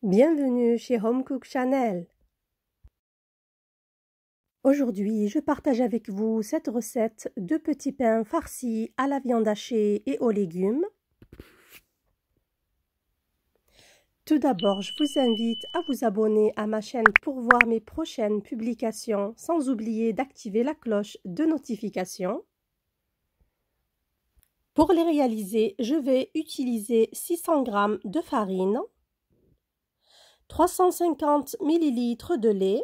Bienvenue chez Home Cook Channel. Aujourd'hui, je partage avec vous cette recette de petits pains farcis à la viande hachée et aux légumes. Tout d'abord, je vous invite à vous abonner à ma chaîne pour voir mes prochaines publications, sans oublier d'activer la cloche de notification. Pour les réaliser, je vais utiliser 600 g de farine, 350 ml de lait,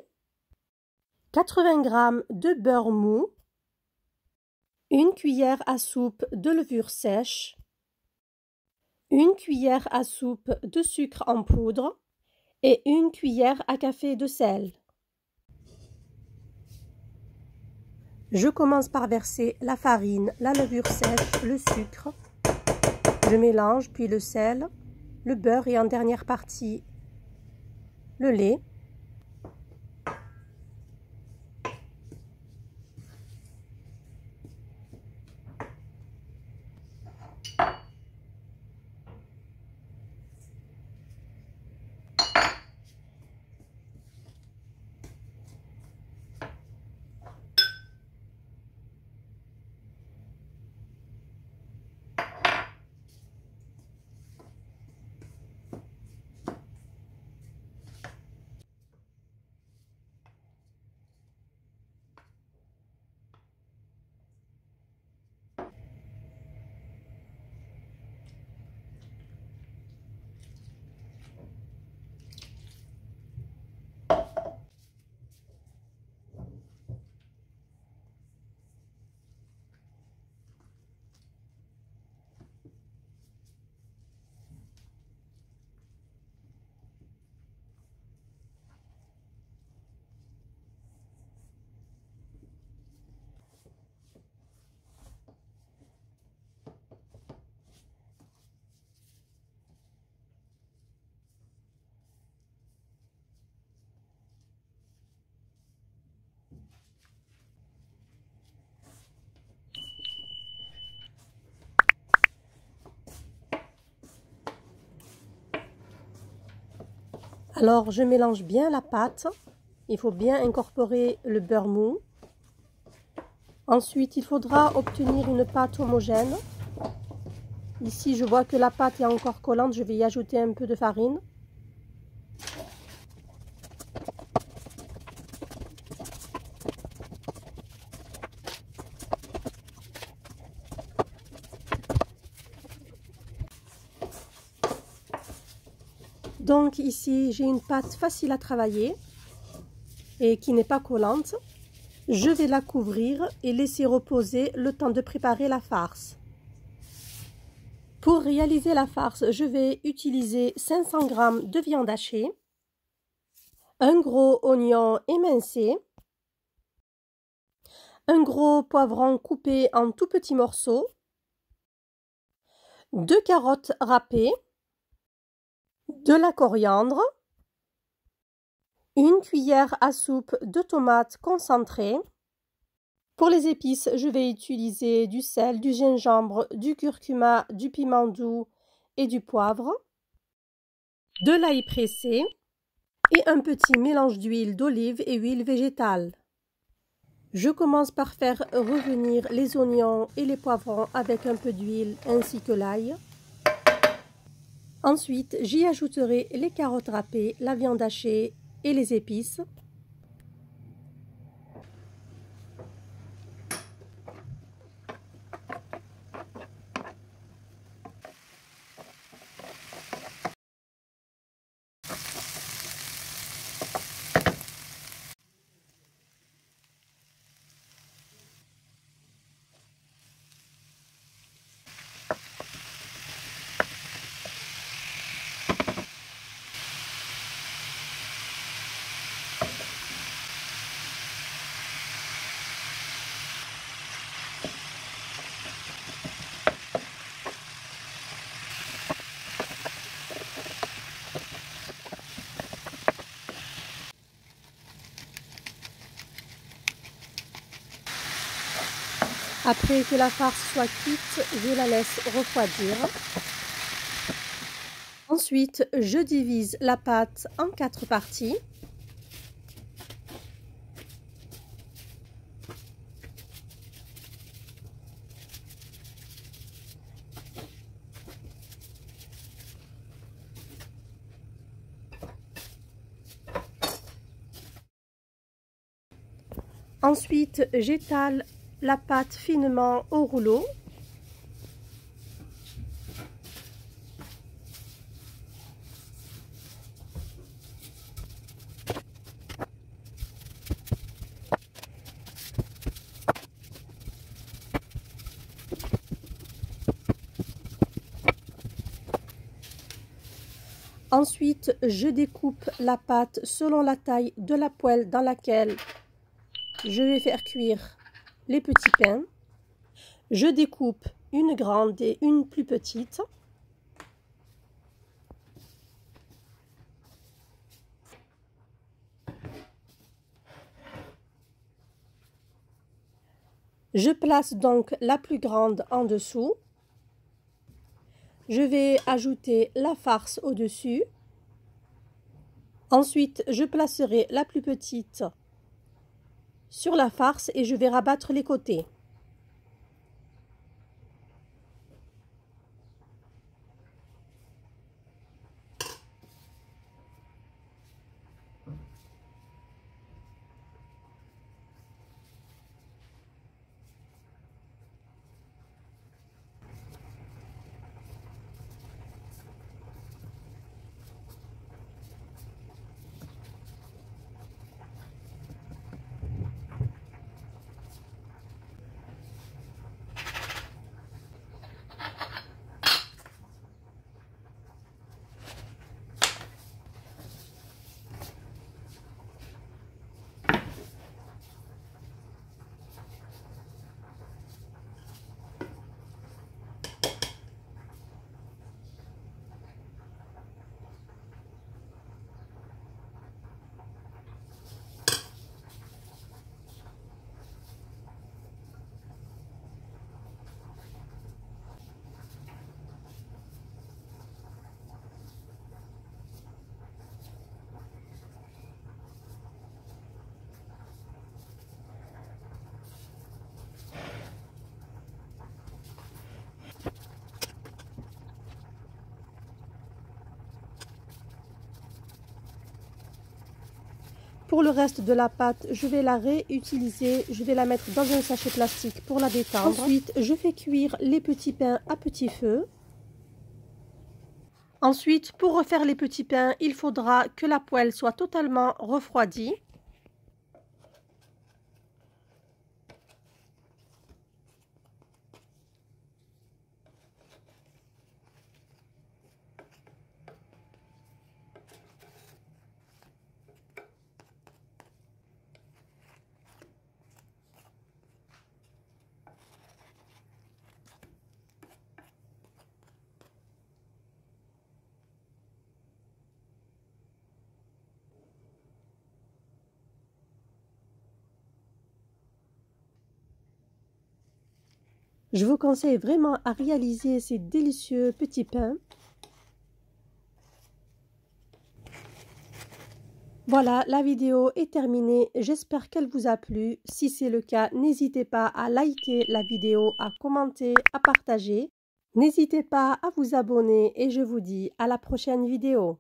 80 g de beurre mou, une cuillère à soupe de levure sèche, une cuillère à soupe de sucre en poudre et une cuillère à café de sel. Je commence par verser la farine, la levure sèche, le sucre. Je mélange puis le sel, le beurre et en dernière partie le lait. Alors, je mélange bien la pâte. Il faut bien incorporer le beurre mou. Ensuite, il faudra obtenir une pâte homogène. Ici, je vois que la pâte est encore collante. Je vais y ajouter un peu de farine. Donc ici, j'ai une pâte facile à travailler et qui n'est pas collante. Je vais la couvrir et laisser reposer le temps de préparer la farce. Pour réaliser la farce, je vais utiliser 500 g de viande hachée, un gros oignon émincé, un gros poivron coupé en tout petits morceaux, 2 carottes râpées, de la coriandre, une cuillère à soupe de tomates concentrées. Pour les épices, je vais utiliser du sel, du gingembre, du curcuma, du piment doux et du poivre, de l'ail pressé et un petit mélange d'huile d'olive et huile végétale. Je commence par faire revenir les oignons et les poivrons avec un peu d'huile ainsi que l'ail. Ensuite, j'y ajouterai les carottes râpées, la viande hachée et les épices. Après que la farce soit cuite, je la laisse refroidir. Ensuite, je divise la pâte en 4 parties. Ensuite, j'étale la pâte finement au rouleau. Ensuite, je découpe la pâte selon la taille de la poêle dans laquelle je vais faire cuire les petits pains. Je découpe une grande et une plus petite. Je place donc la plus grande en dessous. Je vais ajouter la farce au-dessus. Ensuite, je placerai la plus petite sur la farce et je vais rabattre les côtés. Pour le reste de la pâte, je vais la réutiliser. Je vais la mettre dans un sachet plastique pour la détendre. Ensuite, je fais cuire les petits pains à petit feu. Ensuite, pour refaire les petits pains, il faudra que la poêle soit totalement refroidie. Je vous conseille vraiment à réaliser ces délicieux petits pains. Voilà, la vidéo est terminée. J'espère qu'elle vous a plu. Si c'est le cas, n'hésitez pas à liker la vidéo, à commenter, à partager. N'hésitez pas à vous abonner et je vous dis à la prochaine vidéo.